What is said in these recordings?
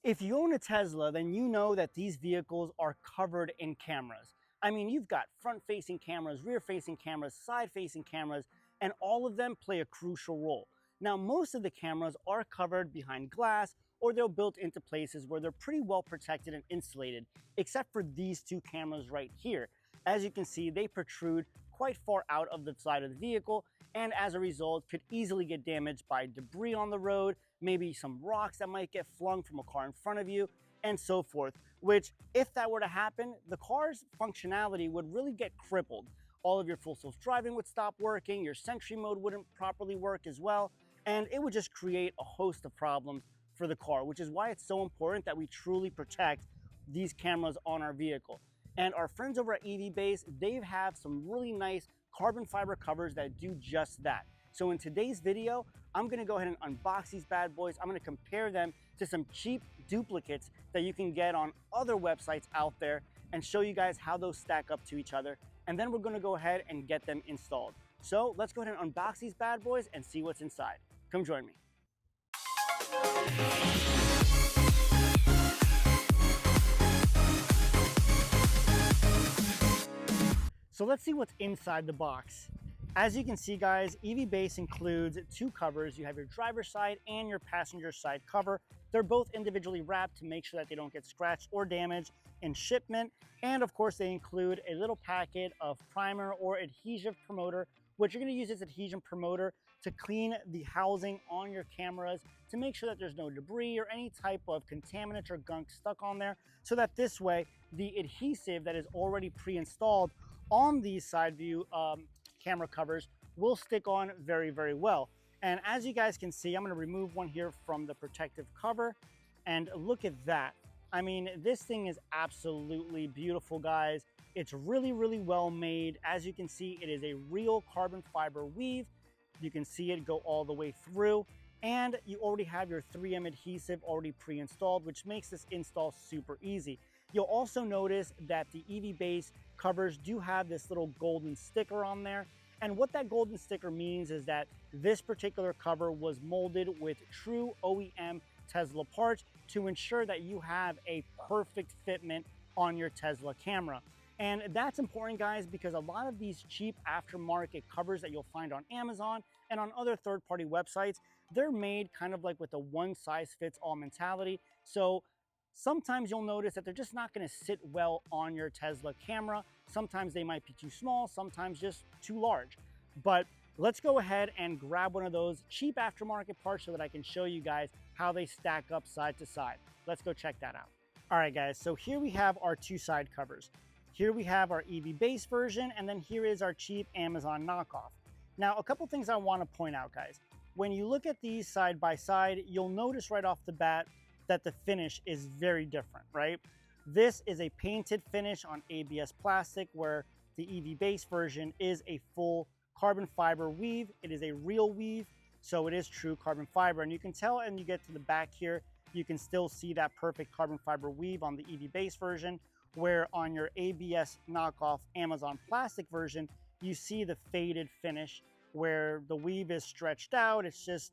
If you own a Tesla, then you know that these vehicles are covered in cameras. I mean, you've got front-facing cameras, rear-facing cameras, side-facing cameras, and all of them play a crucial role. Now, most of the cameras are covered behind glass, or they're built into places where they're pretty well protected and insulated, except for these two cameras right here. As you can see, they protrude quite far out of the side of the vehicle, and as a result could easily get damaged by debris on the road, maybe some rocks that might get flung from a car in front of you, and so forth, which if that were to happen, the car's functionality would really get crippled. All of your full self-driving would stop working, your Sentry mode wouldn't properly work as well, and it would just create a host of problems for the car, which is why it's so important that we truly protect these cameras on our vehicle. And our friends over at EV Base, they have some really nice carbon fiber covers that do just that. So in today's video, I'm gonna go ahead and unbox these bad boys. I'm gonna compare them to some cheap duplicates that you can get on other websites out there and show you guys how those stack up to each other. And then we're gonna go ahead and get them installed. So let's go ahead and unbox these bad boys and see what's inside. Come join me. So let's see what's inside the box. As you can see, guys, EV Base includes two covers. You have your driver's side and your passenger side cover. They're both individually wrapped to make sure that they don't get scratched or damaged in shipment. And of course, they include a little packet of primer or adhesion promoter, which you're going to use this adhesion promoter to clean the housing on your cameras to make sure that there's no debris or any type of contaminant or gunk stuck on there, so that this way the adhesive that is already pre-installed on these side view camera covers will stick on very, very well. And as you guys can see, I'm going to remove one here from the protective cover, and look at that. I mean, this thing is absolutely beautiful, guys. It's really, really well made. As you can see, it is a real carbon fiber weave. You can see it go all the way through, and you already have your 3M adhesive already pre-installed, which makes this install super easy. You'll also notice that the EV Base covers do have this little golden sticker on there. And what that golden sticker means is that this particular cover was molded with true OEM Tesla parts to ensure that you have a perfect fitment on your Tesla camera. And that's important, guys, because a lot of these cheap aftermarket covers that you'll find on Amazon and on other third-party websites, they're made kind of like with a one-size-fits-all mentality. So sometimes you'll notice that they're just not going to sit well on your Tesla camera. Sometimes they might be too small, sometimes just too large. But let's go ahead and grab one of those cheap aftermarket parts so that I can show you guys how they stack up side to side. Let's go check that out. All right, guys, so here we have our two side covers. Here we have our EV Base version, and then here is our cheap Amazon knockoff. Now, a couple things I want to point out, guys. When you look at these side by side, you'll notice right off the bat that the finish is very different, right? This is a painted finish on ABS plastic, where the EV Base version is a full carbon fiber weave. It is a real weave, so it is true carbon fiber. And you can tell, and you get to the back here, you can still see that perfect carbon fiber weave on the EV Base version, where on your ABS knockoff Amazon plastic version, you see the faded finish where the weave is stretched out. It's just,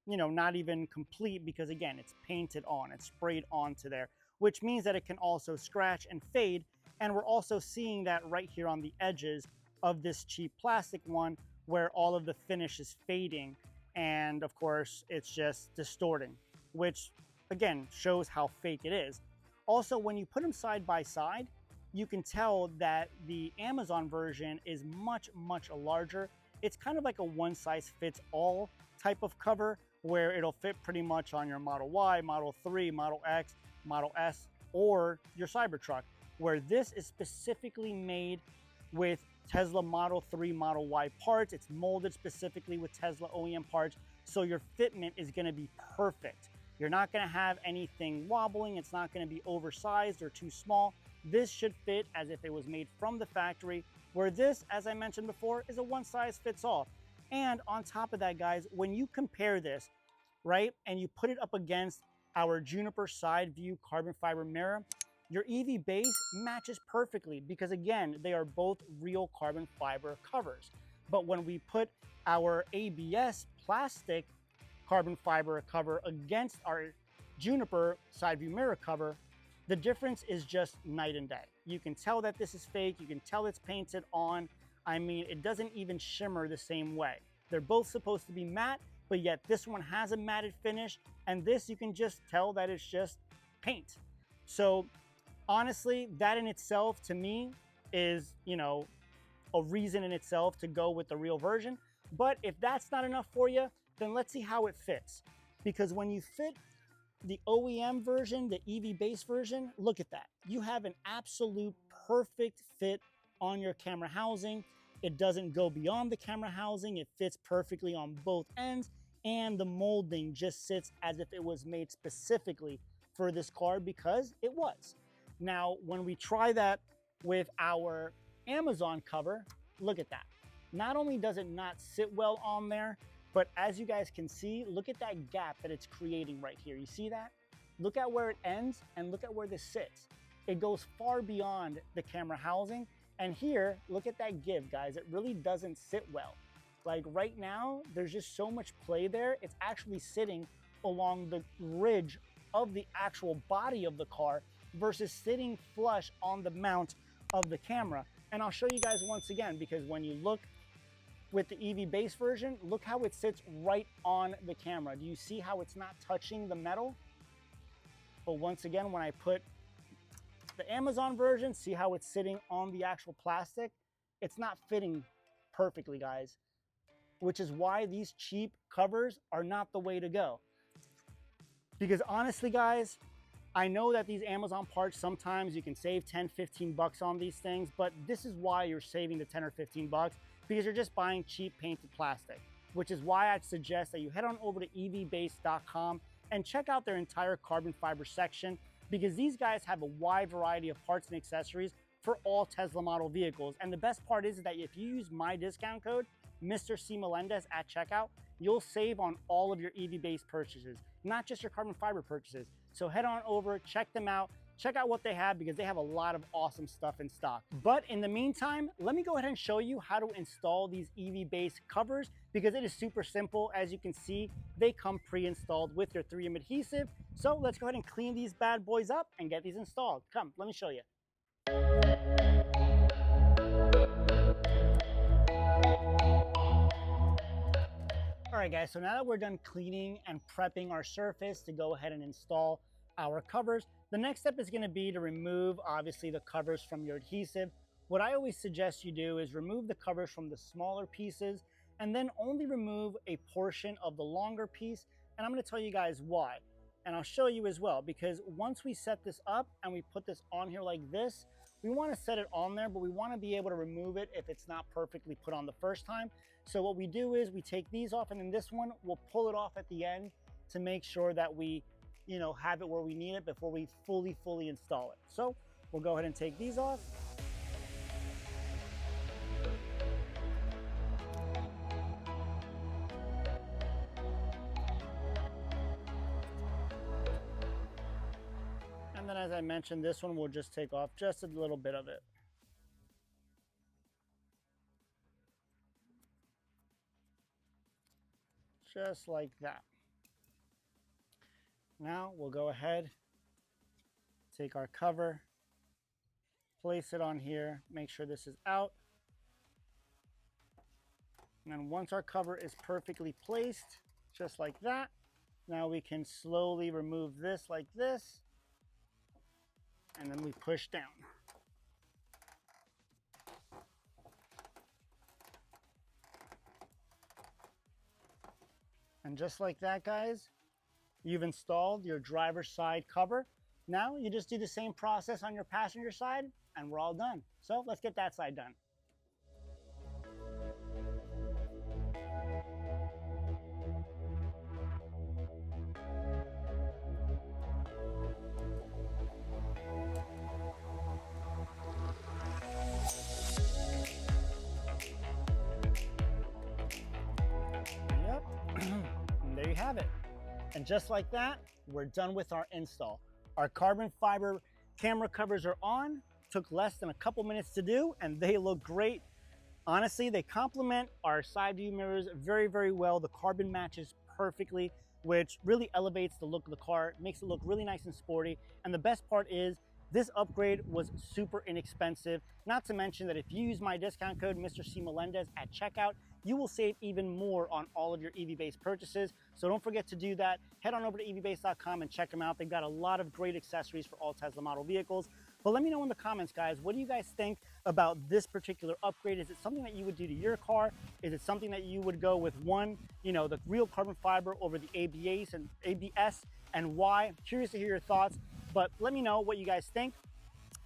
you know, not even complete because, again, it's painted on, it's sprayed onto there, which means that it can also scratch and fade. And we're also seeing that right here on the edges of this cheap plastic one, where all of the finish is fading. And of course, it's just distorting, which again shows how fake it is. Also, when you put them side by side, you can tell that the Amazon version is much, much larger. It's kind of like a one-size-fits-all type of cover, where it'll fit pretty much on your Model Y, Model 3, Model X, Model S, or your Cybertruck, where this is specifically made with Tesla Model 3, Model Y parts. It's molded specifically with Tesla OEM parts, so your fitment is going to be perfect. You're not going to have anything wobbling. It's not going to be oversized or too small. This should fit as if it was made from the factory, where this, as I mentioned before, is a one-size-fits-all. And on top of that, guys, when you compare this, right, and you put it up against our Juniper side view carbon fiber mirror, your EV Base matches perfectly because, again, they are both real carbon fiber covers. But when we put our ABS plastic carbon fiber cover against our Juniper side view mirror cover, the difference is just night and day. You can tell that this is fake. You can tell it's painted on. I mean, it doesn't even shimmer the same way. They're both supposed to be matte, but yet this one has a matted finish, and this you can just tell that it's just paint. So honestly, that in itself to me is, you know, a reason in itself to go with the real version. But if that's not enough for you, then let's see how it fits. Because when you fit the OEM version, the EV base version, look at that. You have an absolute perfect fit on your camera housing. It doesn't go beyond the camera housing. It fits perfectly on both ends, and the molding just sits as if it was made specifically for this car, because it was. Now, when we try that with our Amazon cover, look at that. Not only does it not sit well on there, but as you guys can see, look at that gap that it's creating right here. You see that? Look at where it ends and look at where this sits. It goes far beyond the camera housing. And here, look at that give, guys. It really doesn't sit well. Like right now, there's just so much play there. It's actually sitting along the ridge of the actual body of the car versus sitting flush on the mount of the camera. And I'll show you guys once again, because when you look with the EV base version, look how it sits right on the camera. Do you see how it's not touching the metal? But once again, when I put the Amazon version, see how it's sitting on the actual plastic? It's not fitting perfectly, guys, which is why these cheap covers are not the way to go. Because honestly, guys, I know that these Amazon parts, sometimes you can save 10, 15 bucks on these things, but this is why you're saving the 10 or 15 bucks, because you're just buying cheap painted plastic, which is why I'd suggest that you head on over to evbase.com and check out their entire carbon fiber section, because these guys have a wide variety of parts and accessories for all Tesla model vehicles. And the best part is that if you use my discount code, MrCMelendez at checkout, you'll save on all of your EV based purchases, not just your carbon fiber purchases. So head on over, check them out, check out what they have, because they have a lot of awesome stuff in stock. But in the meantime, let me go ahead and show you how to install these EV based covers, because it is super simple. As you can see, they come pre-installed with your 3M adhesive. So let's go ahead and clean these bad boys up and get these installed. Come, let me show you. All right, guys, so now that we're done cleaning and prepping our surface to go ahead and install our covers, the next step is going to be to remove, obviously, the covers from your adhesive. What I always suggest you do is remove the covers from the smaller pieces and then only remove a portion of the longer piece. And I'm going to tell you guys why. And I'll show you as well, because once we set this up and we put this on here like this, we want to set it on there, but we want to be able to remove it if it's not perfectly put on the first time. So what we do is we take these off, and then this one, we'll pull it off at the end to make sure that we, you know, have it where we need it before we fully install it. So we'll go ahead and take these off. And then, as I mentioned, this one we'll just take off just a little bit of it. Just like that. Now we'll go ahead, take our cover, place it on here, make sure this is out. And then once our cover is perfectly placed, just like that, now we can slowly remove this like this, and then we push down. And just like that, guys, you've installed your driver's side cover. Now you just do the same process on your passenger side, and we're all done. So let's get that side done. Yep, and there you have it. And just like that, we're done with our install. Our carbon fiber camera covers are on. Took less than a couple minutes to do, and they look great. Honestly, they complement our side view mirrors very, very well. The carbon matches perfectly. which really elevates the look of the car, makes it look really nice and sporty. And the best part is this upgrade was super inexpensive. Not to mention that if you use my discount code MrCMelendez at checkout, you will save even more on all of your EV-Base purchases. So don't forget to do that. Head on over to evbase.com and check them out. They've got a lot of great accessories for all Tesla model vehicles. But let me know in the comments, guys, what do you guys think about this particular upgrade? Is it something that you would do to your car? Is it something that you would go with the real carbon fiber over the ABS, and why? Curious to hear your thoughts, but let me know what you guys think.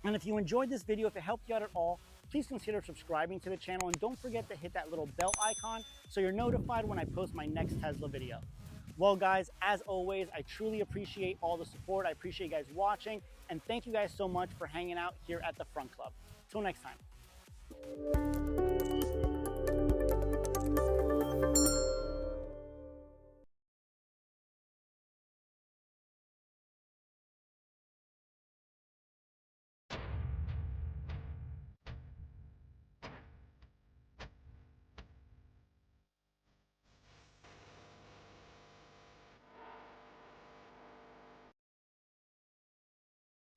And if you enjoyed this video, if it helped you out at all, please consider subscribing to the channel, and don't forget to hit that little bell icon so you're notified when I post my next Tesla video. Well, guys, as always, I truly appreciate all the support. I appreciate you guys watching, and thank you guys so much for hanging out here at the Frunk Club. Till next time.